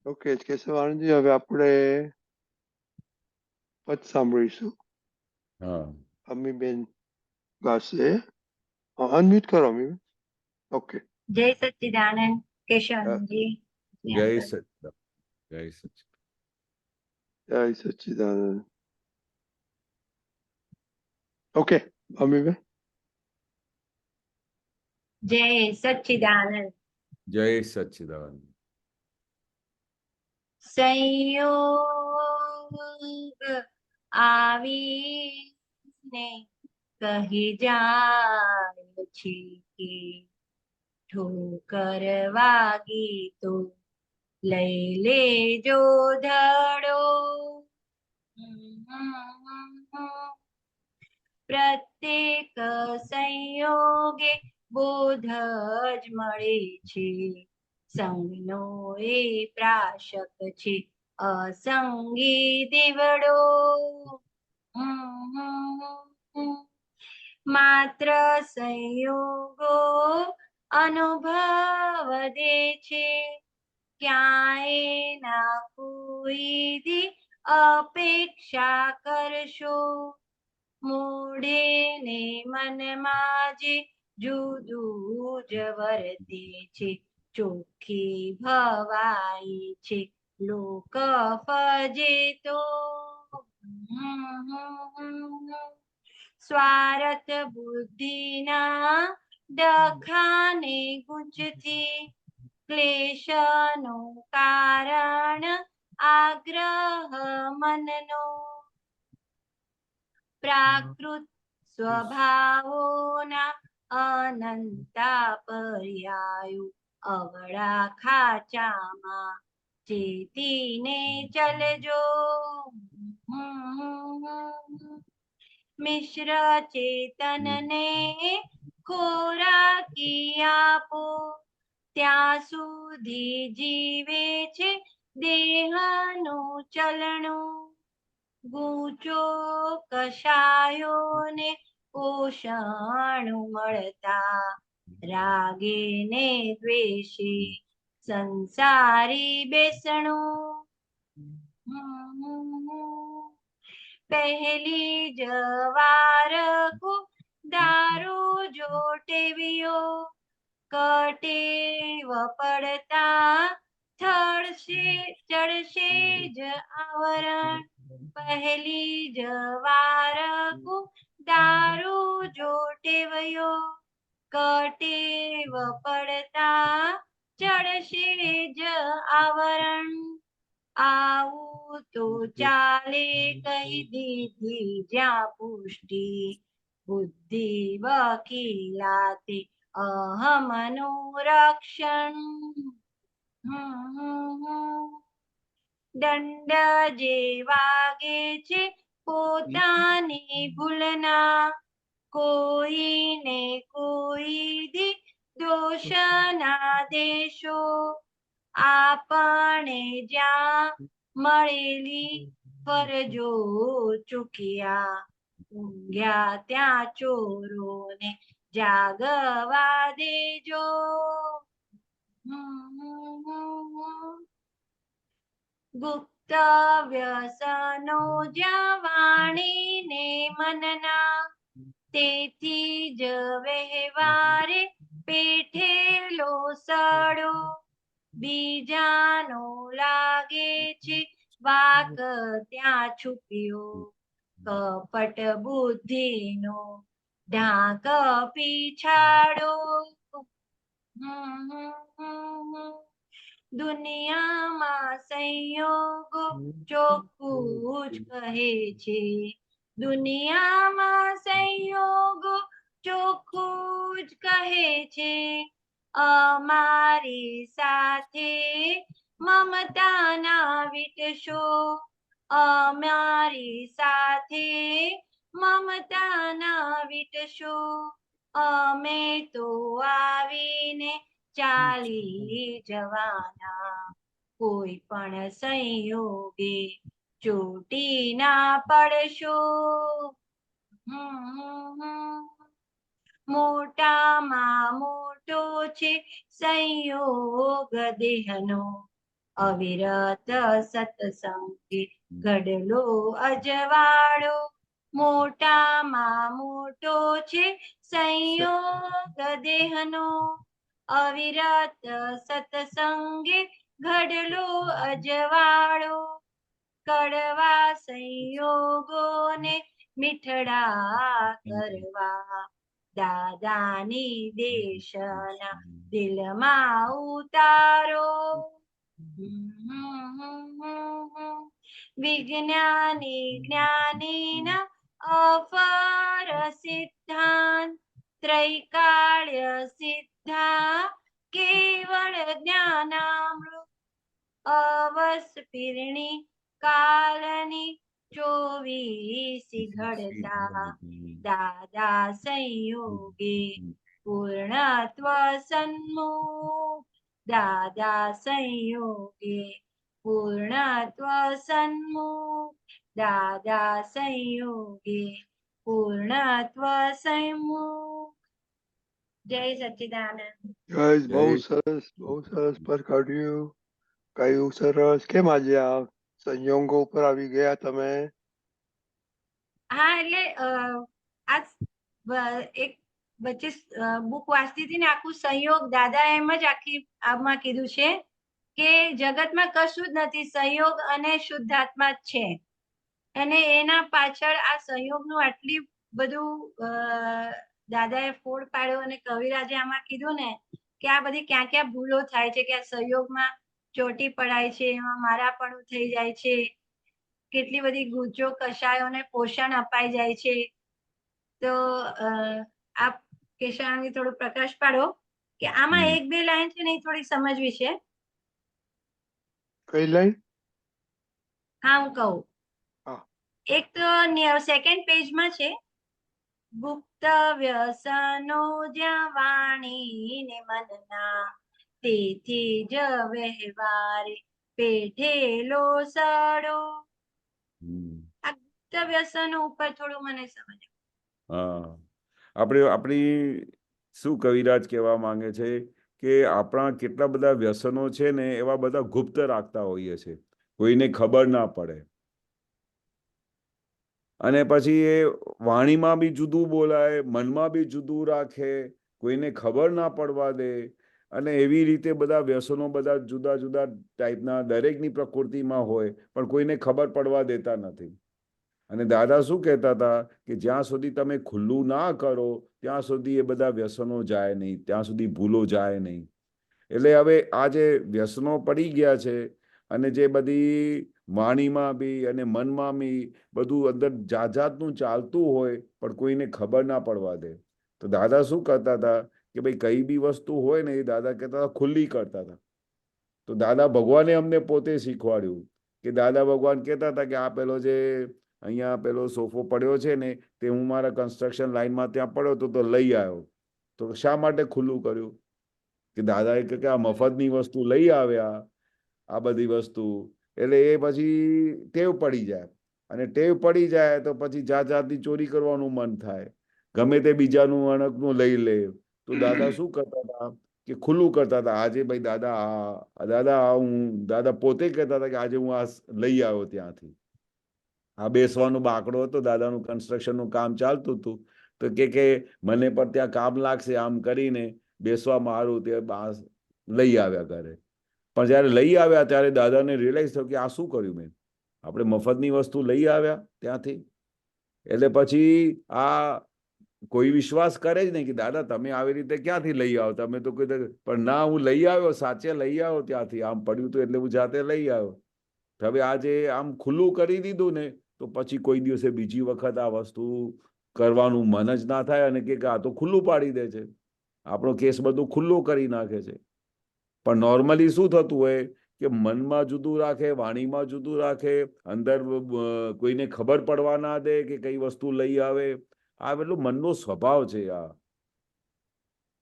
Okay Keshav Anandji, હવે આપણે પદ સાંભળીશું. હા, અમીબેન ગાશે. અનમ્યુટ કરો અમીબેન. ઓકે. જય સચ્ચિદાનંદ કેશવજી. જય સચિદાનંદ, જય સચિદાનંદ. જય સચ્ચિદાનંદ. ઓકે અમીબેન. જય સચ્ચિદાનંદ. જય સચિદાનંદ. સંયોગ આવીને કહી જાય છે કે ઠોકર વાગી તો લઈ લેજો ધડો. પ્રત્યેક સંયોગે બોધ જ મળે છે, સંગનો એ પ્રાશક છે અસંગી દીવડો. માત્ર સંયોગો અનુભવ દે છે, ક્યાંય ના કોઈ દી અપેક્ષા કરશો. મૂડે ને મનમાં જે જુદું જ વર્તે છે, ચોખ્ખી ભવાઈ છે લોક ફજેતો. સ્વાર્થ બુદ્ધિના ડખાને ગુંચથી ક્લેશનું કારણ આગ્રહ મનનો. પ્રાકૃત સ્વભાવોના અનંતા પર્યાયો અવળા ખાચામાં ચેતીને ચલજો. મિશ્ર ચેતનને ખોરાકી આપો, ત્યાં સુધી જીવે છે દેહનું ચલણું. ગૂંચો કષાયોને પોષણ મળતા, રાગે ને દ્વેષે સંસારી બેસણું. પહેલી જ વાર દારૂ જો ટેવ્યો, કટેવ પડતા ચડશે જ આવરણ. પહેલી જ વાર દારૂ જો ટેવ્યો, કટેવ પડતા ચડશે જ આવરણ. આવું તો ચાલે કહી દીધી જ્યાં પુષ્ટિ, બુદ્ધિ વકીલાતે અહમનું રક્ષણ. દંડ જે વાગે છે પોતાની ભૂલના, કોઈને કોઈ દી દોષ ના દેશો. આપણે જ્યાં મળેલી ફરજો ચૂક્યા, ઊંઘ્યા ત્યાં ચોરોને જાગવા દેજો. ગુપ્ત વ્યસનો જ્યાં વાણીને મનના, તેથી જ વહેવારે પેઠેલો સડો. બીજાનો લાગે છે વાક ત્યાં છુપ્યો, કપટ બુદ્ધિનો ઢાંક પીછાડો. દુનિયામાં સંયોગો ચોખ્ખું જ કહે છે, દુનિયામાં સંયોગો ચોખ્ખું જ કહે છે. અમારી સાથે મમતા ના વિટશો, અમારી સાથે મમતા ના વિટશો. અમે તો આવીને ચાલી જવાના, કોઈ પણ સંયોગે ચોટી ના પડશો. મોટામાં મોટો છે સંયોગ દેહનો, અવિરત સત્સંગે ઘડલો અજવાળો, મોટામાં મોટો છે સંયોગ દેહનો. અવિરત સત્સંગે ઘડલો અજવાળો, કડવા સંયોગોને મીઠડા કરવા. દાદાની દેશના દિલમાં ઉતારો. વિજ્ઞાની જ્ઞાનીના અપર સિદ્ધાંત, ત્રૈકાળ્ય સિદ્ધા કેવળ જ્ઞાનામૃત. અવસ્ફિરણી કાલની 24 ઘડતા, દાદા સંયોગે પૂર્ણત્વ સન્મુખ. દાદા સંયોગે પૂર્ણત્વ સન્મુખ. દાદા સંયોગે પૂર્ણત્વ સન્મુખ. જય સચ્ચિદાનંદ. ગાઈઝ બહુ જય સરસ પર કાઢ્યું. કયું સરસ. કેમ આજે આ સંયોગો ઉપર આવી ગયા તમે? હા, એટલે એક વચ્ચે બુક વાંચતી હતી ને, આખું સંયોગ દાદા એમ જ આખી આમાં કીધું છે કે જગતમાં કશું જ નથી, સંયોગ અને શુદ્ધાત્મા જ છે. અને એના પાછળ આ સંયોગનું આટલી બધું દાદાએ ફોડ પાડ્યો. અને કવિરાજે આમાં કીધું ને કે આ બધી ક્યાં ક્યાં ભૂલો થાય છે, કે આ સંયોગમાં ચોટી પડાય છે, એમાં મારાપણું થઈ જાય છે, કેટલી બધી ગુજો કષાયોને પોષણ અપાઈ જાય છે. તો આપ કેશાણી થોડો પ્રકાશ પાડો કે આમાં એક બે લાઈન છે ને એ થોડી સમજવી છે. કઈ લાઈન? હા, હું કહું. હા. એક તો સેકન્ડ પેજમાં છે, ગુપ્ત વ્યસનો જ્યાં વાણી ને મનના, તેથી જ વ્યવહારે પેઠેલો સડો. આ ગુપ્ત વ્યસનો ઉપર થોડું મને સમજ. હા, આપણી શું કવિરાજ કહેવા માંગે છે કે આપણા કેટલા બધા વ્યસનો છે ને એવા બધા ગુપ્ત રાખતા હોઈએ છે, કોઈને ખબર ના પડે. અને પછી એ વાણીમાં બી જુદું બોલાય, મનમાં બી જુદું રાખે, કોઈને ખબર ના પડવા દે. અને એવી રીતે બધા વ્યસનો બધા જુદા જુદા ટાઈપના દરેકની પ્રકૃતિમાં હોય, પણ કોઈને ખબર પડવા દેતા નથી. અને દાદા શું કહેતા હતા કે જ્યાં સુધી તમે ખુલ્લું ના કરો ત્યાં સુધી એ બધા વ્યસનો જાય નહીં, ત્યાં સુધી ભૂલો જાય નહીં. એટલે હવે આ જે વ્યસનો પડી ગયા છે અને જે બધી વાણીમાં બી અને મનમાં બી બધું અંદર જાત જાતનું ચાલતું હોય પણ કોઈને ખબર ના પડવા દે. તો દાદા શું કરતા હતા કે ભાઈ કઈ બી વસ્તુ હોય ને એ દાદા કહેતા હતા ખુલ્લી કરતા હતા. તો દાદા ભગવાને અમને પોતે શીખવાડ્યું કે દાદા ભગવાન કહેતા હતા કે આ પેલો જે અહીંયા પેલો સોફો પડ્યો છે ને તે હું મારા કન્સ્ટ્રક્શન લાઈનમાં ત્યાં પડ્યો તો લઈ આવ્યો. તો શા માટે ખુલ્લું કર્યું? કે દાદાએ કે આ મફતની વસ્તુ લઈ આવ્યા, આ બધી વસ્તુ. એટલે એ પછી ટેવ પડી જાય, અને ટેવ પડી જાય તો પછી જાત જાતની ચોરી કરવાનું મન થાય, ગમે તે બીજાનું અણકનું લઈ લે. તો દાદા શું કરતા હતા કે ખુલ્લું કરતા હતા. આજે ભાઈ દાદા પોતે કહેતા હતા કે આજે હું આ લઈ આવ્યો ત્યાંથી. આ બેસવાનો બાકડો હતો, દાદાનું કન્સ્ટ્રક્શનનું કામ ચાલતું હતું. તો કે મને પણ ત્યાં કામ લાગશે, આમ કરીને બેસવા મારું તે લઈ આવ્યા ઘરે. પણ જ્યારે લઈ આવ્યા ત્યારે દાદાને રિયલાઇઝ થયું કે આ શું કર્યું મેં, આપણે મફતની વસ્તુ લઈ આવ્યા ત્યાંથી. એટલે પછી આ કોઈ વિશ્વાસ કરે જ નહીં કે દાદા તમે આવી રીતે ક્યાંથી લઈ આવો, તમે તો કીધું. પણ ના, હું લઈ આવ્યો, સાચે લઈ આવ્યો ત્યાંથી, આમ પડ્યું હતું એટલે હું જાતે લઈ આવ્યો. હવે આજે આમ ખુલ્લું કરી દીધું ને તો પછી કોઈ દિવસે બીજી વખત આ વસ્તુ કરવાનું મન જ ના થાય, અને કે આ તો ખુલ્લું પાડી દે છે, આપણો કેસ બધું ખુલ્લું કરી નાખે છે. પણ નોર્મલી શું થતું હોય કે મનમાં જુદું રાખે, વાણીમાં જુદું રાખે, અંદર કોઈને ખબર પડવા ના દે કે કઈ વસ્તુ લઈ આવે. આ પેલું મનનો સ્વભાવ છે.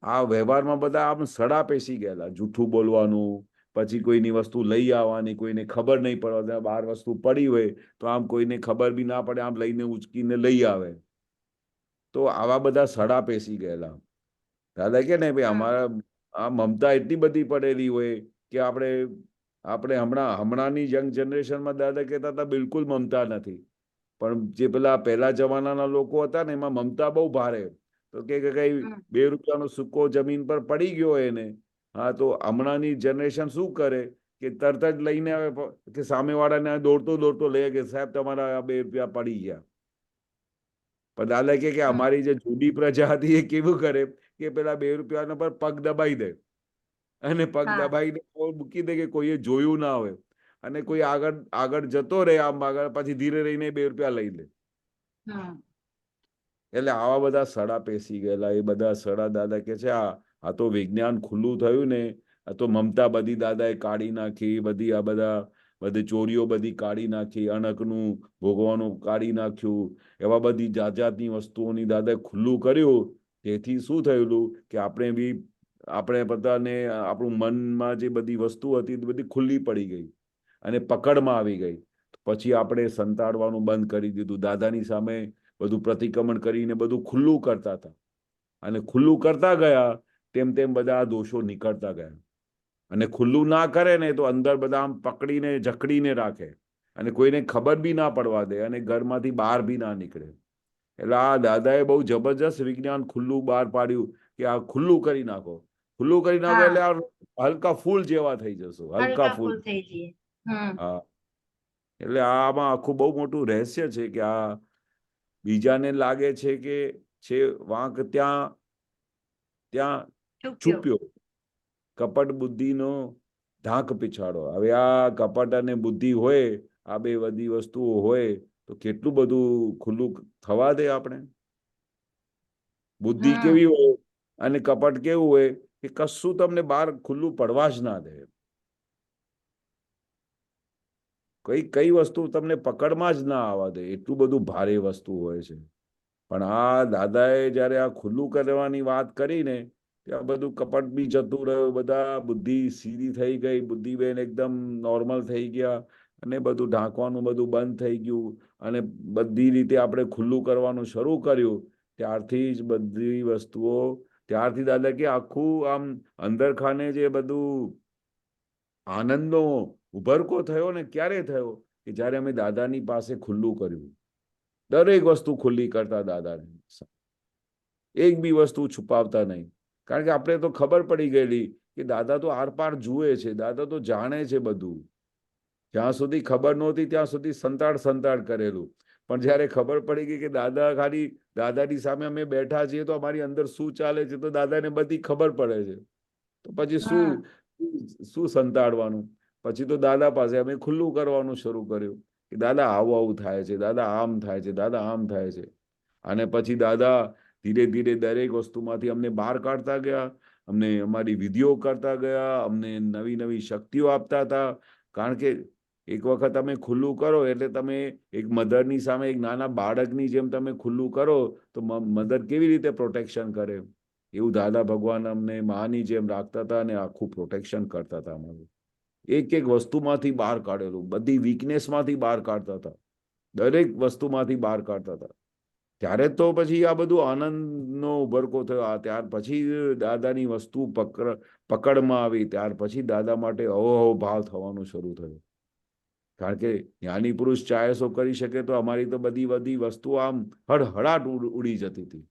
આ વ્યવહારમાં બધા આમ સડા પેસી ગયેલા, જૂઠું બોલવાનું, પછી કોઈની વસ્તુ લઈ આવવાની, કોઈને ખબર નહીં પડવા, બહાર વસ્તુ પડી હોય તો આમ કોઈને ખબર બી ના પડે આમ લઈને ઉચકીને લઈ આવે. તો આવા બધા સડા પેસી ગયેલા. દાદા કે ને ભાઈ અમારા આ મમતા એટલી બધી પડેલી હોય કે આપણે આપણે હમણાંની યંગ જનરેશનમાં દાદા કહેતા હતા બિલકુલ મમતા નથી, પણ જે પેલા પહેલા જમાનાના લોકો હતા ને એમાં મમતા બહુ ભારે. તો કે કઈ હમ. 2 રૂપિયાનો સિક્કો જમીન પર પડી ગયો એને, હા, તો હમણાંની જનરેશન શું કરે કે તરત જ લઈને આવે કે સામેવાળાને દોડતો દોડતો લે કે સાહેબ તમારા આ 2 રૂપિયા પડી ગયા. પણ દાદા કે હમ. અમારી જે જૂની પ્રજા હતી એ કેવું કરે કે પેલા 2 રૂપિયાના પર પગ દબાઈ દે અને પગ હા. દબાઈને મૂકી દે કે કોઈએ જોયું ના હોય, અને કોઈ આગળ આગળ જતો રહે આમ આગળ, પછી ધીરે રહીને 2 રૂપિયા લઈ લે. હમ. એટલે આવા બધા સડા પેસી ગયેલા. એ બધા સડા દાદા કે છે આ તો વિજ્ઞાન ખુલ્લું થયું ને, આ તો મમતા બધી દાદાએ કાઢી નાખી, બધી આ બધી ચોરીઓ બધી કાઢી નાખી, અણકનું ભોગવાનું કાઢી નાખ્યું, એવા બધી જાત જાતની વસ્તુઓની દાદાએ ખુલ્લું કર્યું. તેથી શું થયેલું કે આપણે બધાને આપણું મનમાં જે બધી વસ્તુ હતી એ બધી ખુલ્લી પડી ગઈ અને પકડમાં આવી ગઈ. પછી આપણે સંતાડવાનું બંધ કરી દીધું. દાદાની સામે બધું પ્રતિક્રમણ કરીને બધું ખુલ્લું કરતા હતા, અને ખુલ્લું કરતા ગયા તેમ તેમ બધા દોષો નીકળતા ગયા. અને ખુલ્લું ના કરે ને તો અંદર બધા આમ પકડીને જકડીને રાખે, અને કોઈને ખબર બી ના પડવા દે, અને ઘરમાંથી બહાર બી ના નીકળે. એટલે આ દાદાએ બહુ જબરજસ્ત વિજ્ઞાન ખુલ્લું બહાર પાડ્યું કે આ ખુલ્લું કરી નાખો, ખુલ્લું કરી નાખો. એટલે આ હલકા ફૂલ જેવા થઈ જશો, હલકા ફૂલ. થઈ જઈએ. હા, એટલે આમાં આખું બહુ મોટું રહસ્ય છે કે આ બીજાને લાગે છે કે છે વાંક ત્યાં ત્યાં છુપ્યો, કપટ બુદ્ધિનો ઢાંક પીછાડો. હવે આ કપટ અને બુદ્ધિ હોય, આ બે બધી વસ્તુઓ હોય તો કેટલું બધું ખુલ્લું થવા દે આપણે. બુદ્ધિ કેવી હોય અને કપટ કેવું હોય કે કશું તમને બહાર ખુલ્લું પડવા જ ના દે. કઈ વસ્તુ તમને પકડમાં જ ના આવવા દે, એટલું બધું ભારે વસ્તુ હોય છે. પણ આ દાદાએ જયારે આ ખુલ્લું કરવાની વાત કરી ને, ત્યાં બધું કપટ બી જતું રહ્યું, બધા બુદ્ધિ સીધી થઈ ગઈ, બુદ્ધિબેન એકદમ નોર્મલ થઈ ગયા, અને બધું ઢાંકવાનું બધું બંધ થઈ ગયું, અને બધી રીતે આપણે ખુલ્લું કરવાનું શરૂ કર્યું. ત્યારથી જ બધી વસ્તુઓ, ત્યારથી દાદા કે આખું આમ અંદર ખાને જે બધું આનંદનો ઉભરકો થયો ને, ક્યારે થયો કે જ્યારે અમે દાદાની પાસે ખુલ્લું કર્યું. દરેક વસ્તુ ખુલ્લી કરતા દાદાને, એક બી વસ્તુ છુપાવતા નહીં. કારણ કે આપણે તો ખબર પડી ગયેલી કે દાદા તો આરપાર જુએ છે, દાદા તો જાણે છે બધું. જ્યાં સુધી ખબર નહોતી ત્યાં સુધી સંતાડ કરેલું, પણ જ્યારે ખબર પડી ગઈ કે દાદા ખાલી દાદાની સામે અમે બેઠા છીએ તો અમારી અંદર શું ચાલે છે તો દાદાને બધી ખબર પડે છે, તો પછી શું સંતાડવાનું. પછી તો દાદા પાસે અમે ખુલ્લું કરવાનું શરૂ કર્યું કે દાદા આવું થાય છે, દાદા આમ થાય છે, દાદા આમ થાય છે. અને પછી દાદા ધીરે ધીરે દરેક વસ્તુમાંથી અમને બહાર કાઢતા ગયા, અમને અમારી વિધિઓ કરતા ગયા, અમને નવી નવી શક્તિઓ આપતા હતા. કારણ કે એક વખત તમે ખુલ્લું કરો એટલે તમે એક મધરની સામે એક નાના બાળકની જેમ તમે ખુલ્લું કરો તો મધર કેવી રીતે પ્રોટેક્શન કરે, એવું દાદા ભગવાન અમને માની જેમ રાખતા હતા અને આખું પ્રોટેક્શન કરતા હતા. અમારું એક એક વસ્તુમાંથી બહાર કાઢેલું, બધી વીકનેસમાંથી બહાર કાઢતા હતા, દરેક વસ્તુમાંથી બહાર કાઢતા હતા. ત્યારે તો પછી આ બધું આનંદનો ઉભરકો થયો. ત્યાર પછી દાદાની વસ્તુ પકડમાં આવી, ત્યાર પછી દાદા માટે અહોભાવ ભાવ થવાનું શરૂ થયું. કારણ કે જ્ઞાની પુરુષ ચાહે કરી શકે તો અમારી તો બધી વસ્તુઓ આમ હળહળાટ ઉડી જતી હતી.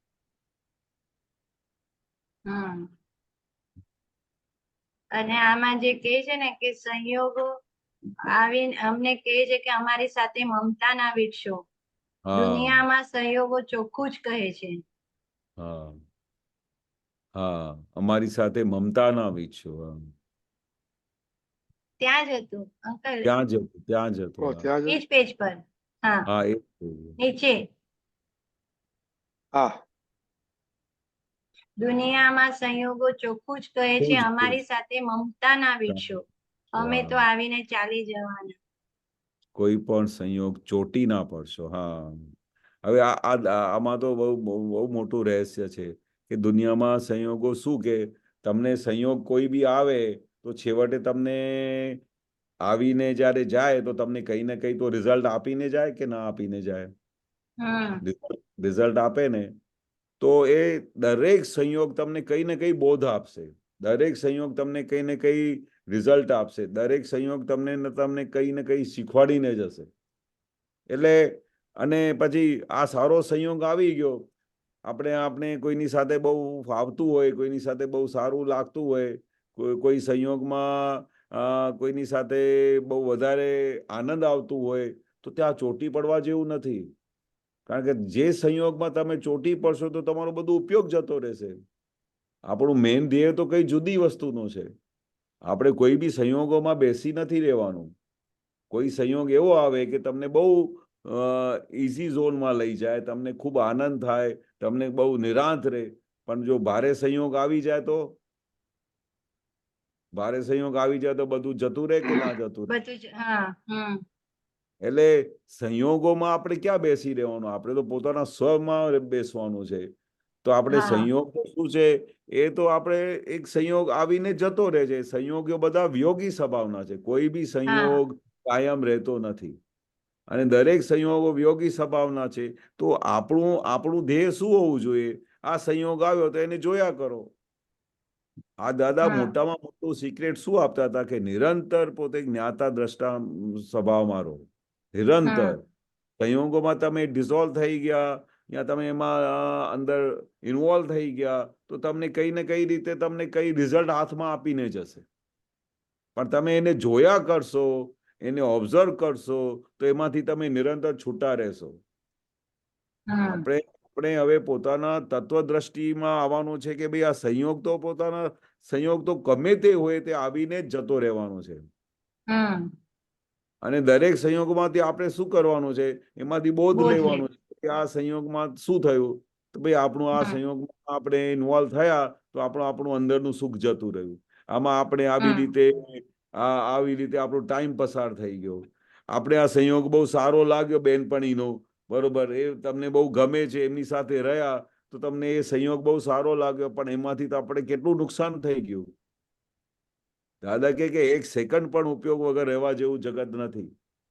અને આમાં જે કહે છે ને કે સંયોગો આવીને અમને કહે છે કે અમારી સાથે મમતા ના વીટશો. દુનિયામાં સંયોગો ચોખ્ખું જ કહે છે. હા, હા, અમારી સાથે મમતા ના વીટશો. ત્યાં જ હતું અંકલ, ત્યાં જ હતું. એ જ પેજ પર. હા, એ નીચે. હા, દુનિયામાં સંયોગો ચોખ્ખું જ કહે છે અમારી સાથે મમતા ના વીટશો, અમે તો આવીને ચાલી જવાના. કોઈ પણ સંયોગ ચોટી ના પડશો. હા, હવે આમાં તો બહુ મોટું રહસ્ય છે કે દુનિયામાં સંયોગો શું કે તમને સંયોગ કોઈ બી આવે તો છેવટે તમને આવીને જ્યારે જાય તો તમને કઈ ને કઈ તો રિઝલ્ટ આપીને જાય કે ના આપીને જાય. રિઝલ્ટ આપે ને તો એ દરેક સંયોગ તમને કઈ ને કઈ બોધ આપશે. દરેક સંયોગ તમને કઈ ને કઈ રિઝલ્ટ આપશે, દરેક સંયોગ તમને કઈ ને કઈ શીખવાડીને જશે. એટલે અને પછી આ સારો સંયોગ આવી ગયો, આપણે કોઈની સાથે બહુ ફાવતું હોય, કોઈની સાથે બહુ સારું લાગતું હોય, કોઈ સંયોગમાં કોઈની સાથે બહુ વધારે આનંદ આવતું હોય, તો ત્યાં ચોટી પડવા જેવું નથી. કારણ કે જે સંયોગમાં તમે ચોટી પડશો તો તમારો બધો ઉપયોગ જતો રહેશે. આપણું મેઇન ધ્યેય તો કઈ જુદી વસ્તુનું છે. આપણે કોઈ બી સંયોગોમાં બેસી નથી રહેવાનું. કોઈ સંયોગ એવો આવે કે તમને બહુ ઇઝી ઝોનમાં લઈ જાય, તમને ખૂબ આનંદ થાય, તમને બહુ નિરાંત રહે. પણ જો ભારે સંયોગ આવી જાય તો બધું જતું રહે કે ના જતું રહે? બધું જ હા. એટલે સંયોગોમાં આપણે ક્યાં બેસી રહેવાનું? આપણે તો પોતાના સ્વમાં બેસવાનું છે. તો આપણે સંયોગ શું છે, એ તો આપણે એક સંયોગ આવીને જતો રહે છે. સંયોગો બધા વિયોગી સ્વભાવના છે. કોઈ બી સંયોગ કાયમ રહેતો નથી, અને દરેક સંયોગો વિયોગી સ્વભાવના છે. તો આપણું ધ્યેય શું હોવું જોઈએ? આ સંયોગ આવ્યો તો એને જોયા કરો. આ દાદા મોટામાં મોટું સિક્રેટ શું આપતા હતા કે નિરંતર પોતે જ્ઞાતા દ્રષ્ટા સ્વભાવમાં રહો. નિરંતર સંયોગોમાં તમે ડિઝોલ્વ થઈ ગયા, યા તમે એમાં અંદર ઇન્વોલ્વ થઈ ગયા, તો તમને કઈ ને કઈ રીતે તમને કઈ રિઝલ્ટ હાથમાં આપીને જશે. પણ તમે એને જોયા કરશો, એને ઓબ્ઝર્વ કરશો, તો એમાંથી તમે નિરંતર છૂટા રહેશો. આપણે હવે પોતાના તત્વદ્રષ્ટિમાં આવવાનું છે કે ભાઈ આ સંયોગ તો ગમે તે હોય તે આવીને જ જતો રહેવાનો છે. અને દરેક સંયોગમાંથી આપણે શું કરવાનું છે? એમાંથી બોધ લેવાનું છે કે આ સંયોગમાં શું થયું, તો ભાઈ આપણું આ સંયોગમાં આપણે ઇન્વોલ્વ થયા તો આપણું અંદરનું સુખ જતું રહ્યું. આમાં આપણે આવી રીતે આપણો ટાઈમ પસાર થઈ ગયો. આપણે આ સંયોગ બહુ સારો લાગ્યો બેનપણીનો, બરોબર, એ તમને બહુ ગમે છે, એમની સાથે રહ્યા તો તમને એ સંયોગ બહુ સારો લાગ્યો, પણ એમાંથી તો આપણે કેટલું નુકસાન થઈ ગયું. દાદા કે એક સેકન્ડ પણ ઉપયોગ વગર રહેવા જેવું જગત નથી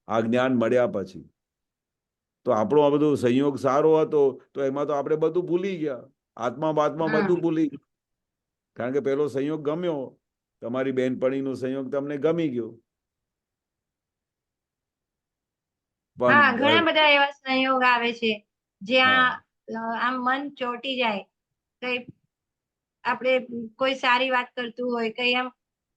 આ જ્ઞાન મળ્યા પછી. તો આપણો આ બધો સંયોગ સારો હતો તો એમાં તો આપણે બધું ભૂલી ગયા, આત્મા બધું ભૂલી ગયા. કારણ કે પેલો સંયોગ ગમ્યો, તમારી બેનપણીનો સંયોગ તમને ગમી ગયો. ઘણા બધા એવા સંયોગ આવે છે જ્યાં આમ મન ચોટી જાય. કઈ આપણે કોઈ સારી વાત કરતું હોય, કઈ આમ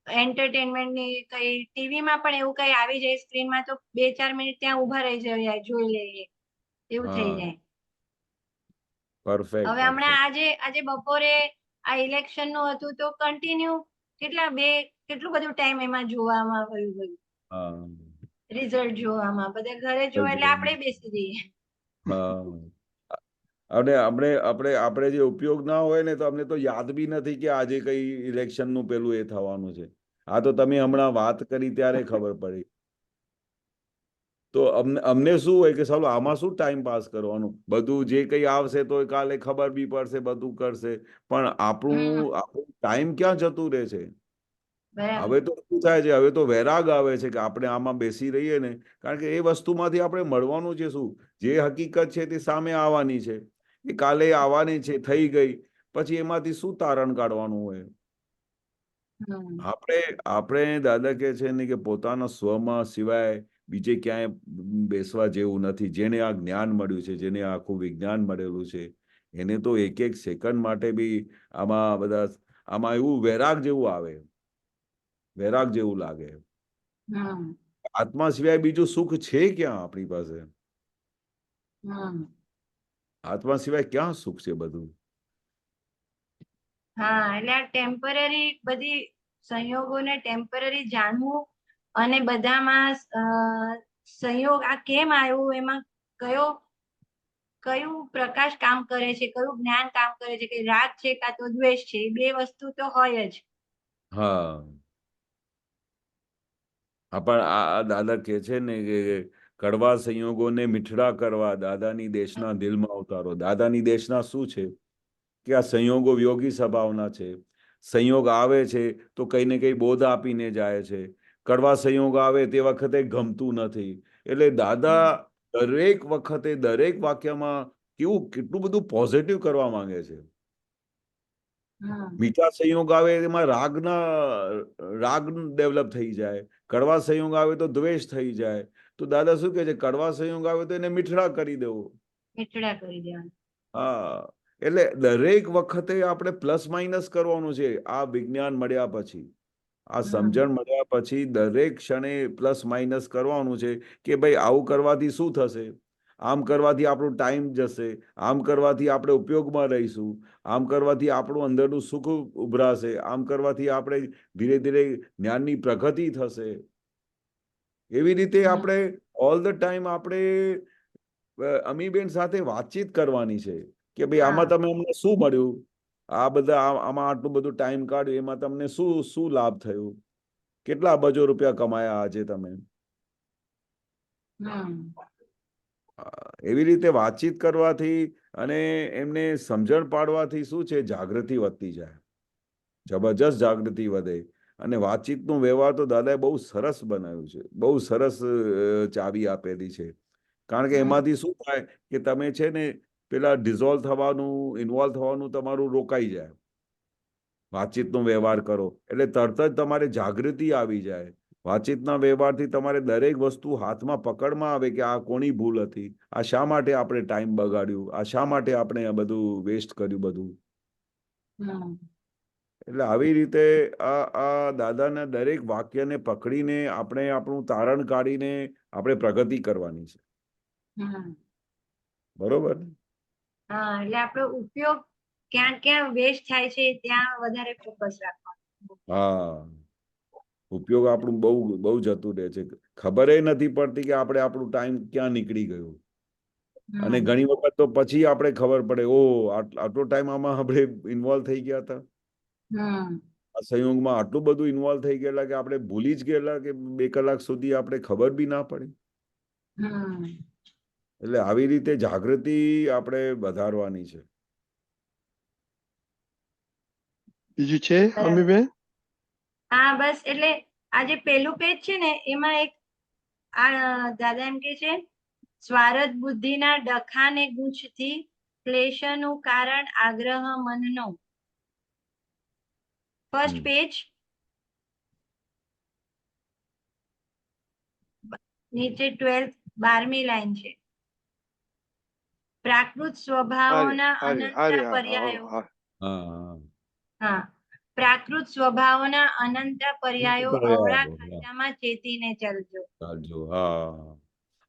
એન્ટરટેનમેન્ટ ની કઈ ટીવીમાં પણ એવું કઈ આવી જાય સ્ક્રીનમાં, તો 2-4 મિનિટ ત્યાં ઉભા રહી જાય, જોઈ લઈએ, એવું થઈ જાય. પરફેક્ટ. હવે હમણાં આજે બપોરે આ ઇલેક્શન નું હતું તો કન્ટિન્યુ કેટલું બધું ટાઈમ એમાં જોવામાં વયું ગયું. રિઝલ્ટ જોવામાં બધા ઘરે જોવા એટલે આપણે બેસી જઈએ. અને આપણે જે ઉપયોગ ના હોય ને, તો અમને તો યાદ બી નથી કે આજે કઈ ઇલેક્શન નું પેલું એ થવાનું છે. આ તો તમે હમણાં વાત કરી ત્યારે ખબર પડી. તો અમને શું હોય કે ચાલો આમાં શું ટાઈમ પાસ કરવાનું, બધું જે કઈ આવશે તો કાલે ખબર બી પડશે, બધું કરશે, પણ આપણું ટાઈમ ક્યાં જતું રહે છે? હવે તો શું થાય છે, હવે તો વૈરાગ આવે છે કે આપણે આમાં બેસી રહીએ ને, કારણ કે એ વસ્તુમાંથી આપણે મળવાનું છે શું? જે હકીકત છે તે સામે આવવાની છે, એ કાલે આવવાની છે, થઈ ગઈ, પછી એમાંથી શું તારણ કાઢવાનું હોય? આપણે દાદા કે છે ને કે પોતાના સ્વમાં સિવાય બીજે ક્યાંય બેસવા જેવું નથી. જેને આ જ્ઞાન મળ્યું છે, જેને આખું વિજ્ઞાન મળેલું છે, એને તો એક સેકન્ડ માટે બી આમાં એવું વૈરાગ જેવું આવે, વૈરાગ જેવું લાગે. આત્મા સિવાય બીજું સુખ છે ક્યાં આપણી પાસે? આત્મા સિવાય ક્યાં સુખ છે બધું? એટલે આ ટેમ્પરરી બધી સંયોગોને ટેમ્પરરી જાણવું, અને બધામાં સંયોગ આ કેમ આવ્યું, એમાં કયું પ્રકાશ કામ કરે છે, કયું જ્ઞાન કામ કરે છે, કે રાગ છે કાં તો દ્વેષ છે, એ બે વસ્તુ તો હોય જ. પણ આ દાદા કે છે ને કે કડવા સંયોગોને મીઠડા કરવા દાદાની દેશના દિલમાં ઉતારો. દાદાની દેશના શું છે કે આ સંયોગો વિયોગી સ્વભાવના છે. સંયોગ આવે છે તો કઈ ને કઈ બોધ આપીને જાય છે. કડવા સંયોગ આવે તે વખતે ગમતું નથી. એટલે દાદા દરેક વખતે દરેક વાક્યમાં કેટલું બધું પોઝિટિવ કરવા માંગે છે. મીઠા સંયોગ આવે એમાં રાગ ડેવલપ થઈ જાય, કડવા સંયોગ આવે તો દ્વેષ થઈ જાય. તો દાદા શું કહે છે, કડવા સંયોગ આવે તો એને મીઠડા કરી દેવો. મીઠડા કરી દેવાના. હા, એટલે દરેક વખતે આપણે પ્લસ માઇનસ કરવાનું છે. આ વિજ્ઞાન મળ્યા પછી, આ સમજણ મળ્યા પછી દરેક ક્ષણે પ્લસ માઇનસ કરવાનું છે કે ભાઈ આવું કરવાથી શું થશે, આમ કરવાથી આપણો ટાઈમ જશે, આમ કરવાથી આપણે ઉપયોગમાં રહીશું, આમ કરવાથી આપણું અંદરનું સુખ ઉભરાશે, આમ કરવાથી આપણે ધીરે ધીરે જ્ઞાનની પ્રગતિ થશે. એવી રીતે આપણે ઓલ ધ ટાઈમ આપણે અમીબેન સાથે વાતચીત કરવાની છે કે ભાઈ આમાં તમે અમને શું મળ્યું, આ બધા આમાં આટલું બધું ટાઈમ કાઢ્યું, એમાં તમને શું લાભ થયું, કેટલા અબજો રૂપિયા કમાયા આજે તમે. એવી રીતે વાતચીત કરવાથી અને એમને સમજણ પાડવાથી શું છે, જાગૃતિ વધતી જાય, જબરજસ્ત જાગૃતિ વધે. અને વાતચીતનો વ્યવહાર તો દાદાએ બહુ સરસ બનાવ્યું છે, બહુ સરસ ચાવી આપેલી છે. કારણ કે એમાંથી શું થાય કે તમે છે ને પેલા ડિઝોલ્વ થવાનું, ઇન્વોલ્વ થવાનું તમારું રોકાઈ જાય. વાતચીતનો વ્યવહાર કરો એટલે તરત જ તમારે જાગૃતિ આવી જાય. વાતચીતના વ્યવહારથી તમારે દરેક વસ્તુ હાથમાં પકડમાં આવે કે આ કોની ભૂલ હતી, આ શા માટે આપણે ટાઈમ બગાડ્યું, આ શા માટે આપણે આ બધું વેસ્ટ કર્યું બધું. એટલે આવી રીતે આ દાદાના દરેક વાક્યને પકડીને આપણે આપણું તારણ કાઢીને આપણે પ્રગતિ કરવાની છે. બરોબર. હા, એટલે આપણો ઉપયોગ ક્યાં ક્યાં વેસ્ટ થાય છે ત્યાં વધારે ફોકસ રાખવાનું. હા, ઉપયોગ આપણું બહુ જતું રહે છે, ખબર નથી પડતી કે આપણે આપણું ટાઈમ ક્યાં નીકળી ગયું. અને ઘણી વખત તો પછી આપણે ખબર પડે, ઓ આટલો ટાઈમ આમાં આપણે ઇન્વોલ્વ થઈ ગયા હતા, આ સંયોગમાં આટલું બધું ઇન્વોલ્વ થઈ ગયેલા કે આપણે ભૂલી જ ગયેલા કે 2 કલાક સુધી આપણે ખબર બી ના પડી. એટલે આવી રીતે જાગૃતિ આપણે વધારવાની છે. બીજું છે અમીબેન? હા, બસ એટલે આ જે પેલું પેજ છે ને એમાં એક આ દાદા એમ કે છે, સ્વાર્થ બુદ્ધિના ડખાને ગુંચથી ક્લેશનું કારણ આગ્રહ મનનો. ફર્સ્ટ પેજ નીચે 12મી લાઈન છે. પ્રાકૃત સ્વભાવોના અનંત પર્યાયો. હા, પ્રાકૃત સ્વભાવોના અનંત પર્યાયો અવળા ખાચામાં ચેતીને ચાલજો. હા,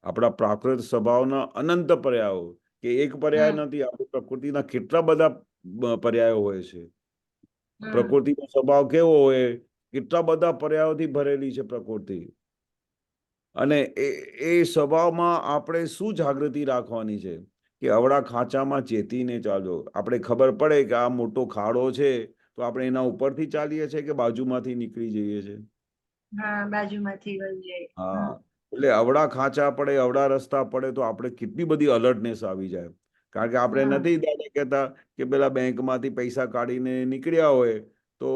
આપણા પ્રાકૃત સ્વભાવના અનંત પર્યાયો, કે એક પર્યાય નથી, આપણી પ્રકૃતિના કેટલા બધા પર્યાયો હોય છે. પ્રકૃતિનો સ્વભાવ કેવો હોય, કેટલા બધા પર્યાયોથી ભરેલી છે પ્રકૃતિ. અને એ સ્વભાવમાં આપણે શું જાગૃતિ રાખવાની છે કે અવળા ખાંચામાં ચેતીને ચાલજો. આપણે ખબર પડે કે આ મોટો ખાડો છે તો આપણે એના ઉપરથી ચાલીએ છીએ કે બાજુમાંથી નીકળી જઈએ છીએ? હા, બાજુમાંથી વહી જાય. હા, એટલે અવળા ખાંચા પડે, અવળા રસ્તા પડે તો આપણે કેટલી બધી અલર્ટનેસ આવી જાય. કારણ કે આપણે નથી દાદા કહેતા કે પેલા બેંકમાંથી પૈસા કાઢીને નીકળ્યા હોય તો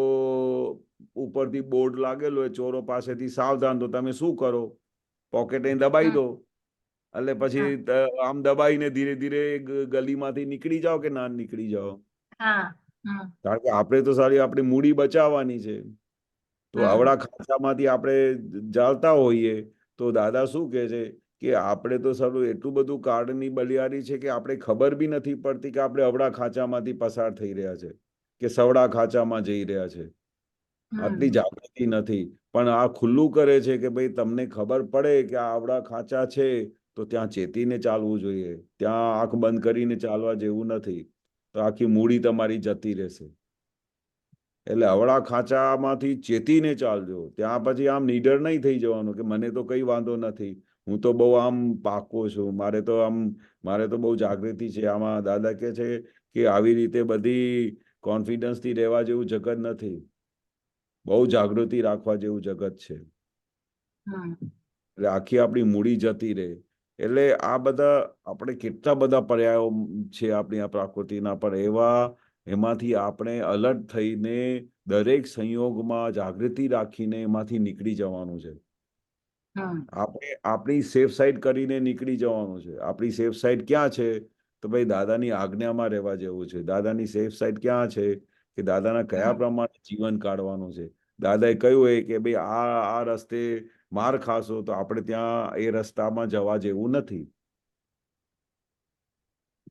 ઉપરથી બોર્ડ લાગેલો હોય ચોરો પાસેથી સાવધાન, તો તમે શું કરો, પોકેટે દબાઈ દો. એટલે પછી આમ દબાઈને ધીરે ધીરે ગલીમાંથી નીકળી જાઓ કે ના નીકળી જાઓ. કારણ કે આપણે તો સારી આપણી મૂડી બચાવવાની છે. તો આવડા ખાંચામાંથી આપણે ચાલતા હોઈએ તો દાદા શું કહે છે કે આપણે તો સારું એટલું બધું કાર્ડની બલિયારી છે કે આપણે ખબર બી નથી પડતી કે આપણે અવળા ખાંચામાંથી પસાર થઈ રહ્યા છે કે સવડા ખાંચામાં જઈ રહ્યા છે. આટલી જાગૃતિ નથી. પણ આ ખુલ્લું કરે છે કે ભાઈ તમને ખબર પડે કે આ આવડા ખાંચા છે તો ત્યાં ચેતીને ચાલવું જોઈએ, ત્યાં આંખ બંધ કરીને ચાલવા જેવું નથી, તો આખી મૂડી તમારી જતી રહેશે. એટલે અવળા ખાંચામાંથી ચેતીને ચાલજો. ત્યાં પછી આમ નીડર નહીં થઈ જવાનું કે મને તો કઈ વાંધો નથી, હું તો બહુ આમ પાકો છું, મારે તો બહુ જાગૃતિ છે. આમાં દાદા કહે છે કે આવી રીતે બધી કોન્ફિડન્સથી રહેવા જેવું જગત નથી, બહુ જાગૃતિ રાખવા જેવું જગત છે. એટલે આખી આપણી મૂડી જતી રહે. એટલે આ બધા આપણે કેટલા બધા પર્યાયો છે આપણી આ પ્રકૃતિના, પણ એમાંથી આપણે અલર્ટ થઈને દરેક સંયોગમાં જાગૃતિ રાખીને એમાંથી નીકળી જવાનું છે. આપણે આપણી સેફ સાઈડ કરીને નીકળી જવાનું છે. આપણી સેફ સાઈડ ક્યાં છે? તો ભાઈ દાદાની આજ્ઞામાં રહેવા જેવું છે. દાદાની સેફ સાઈડ ક્યાં છે કે દાદાના કયા હમ. પ્રમાણે જીવન કાઢવાનું છે. દાદાએ કહ્યું એ કે ભાઈ આ રસ્તે માર ખાશો તો આપણે ત્યાં એ રસ્તામાં જવા જેવું નથી.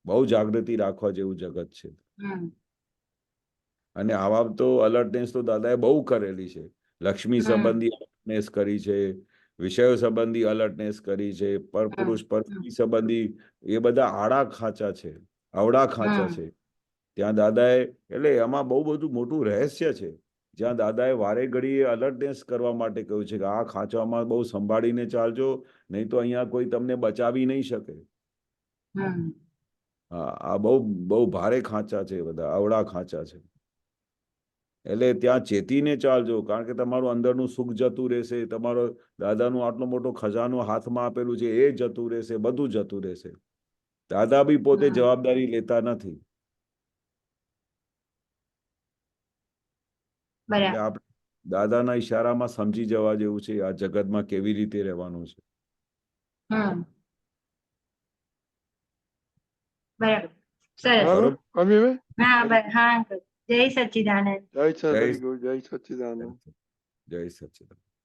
બહુ જાગૃતિ રાખવા જેવું જગત છે. હમ. અને આવા તો અલર્ટનેસ તો દાદાએ બહુ કરેલી છે. લક્ષ્મી હમ. સંબંધી અલર્ટનેસ કરી છે, વિષયો સંબંધી અલર્ટનેસ કરી છે, હમ. પરપુરુષ હમ. પરસ્ત્રી સંબંધી, એ બધા આડા ખાંચા છે, અવળા ખાંચા હમ. છે. ત્યાં દાદાએ, એટલે એમાં બહુ બધું મોટું રહસ્ય છે, જ્યાં દાદાએ વારે ઘડીએ અલર્ટનેસ કરવા માટે કહ્યું છે કે આ ખાંચામાં બહુ સંભાળીને ચાલજો, નહીં તો અહીંયા કોઈ તમને બચાવી નહીં શકે. હમ. હા, આ બહુ બહુ ભારે ખાંચા છે, બધા અવળા ખાંચા છે. એટલે ત્યાં ચેતીને ચાલજો, કારણ કે તમારું અંદરનું સુખ જતું રહેશે, તમારો દાદાનું આટલો મોટો ખજાનો હાથમાં આપેલું છે એ જતું રહેશે, બધું જતું રહેશે. દાદા બી પોતે હમ. જવાબદારી લેતા નથી. એટલે બરાબર. આપણે દાદાના ઈશારામાં સમજી જવા જેવું છે આ જગતમાં કેવી રીતે રહેવાનું છે. હમ. બરાબર. સરસ. બરાબર બરોબર. કવિભાઈ? હા હા અંકલ. જય સચ્ચિદાનંદ. જય જય વેરી ગુડ, જય સચ્ચિદાનંદ. જય સચ્ચિદાનંદ.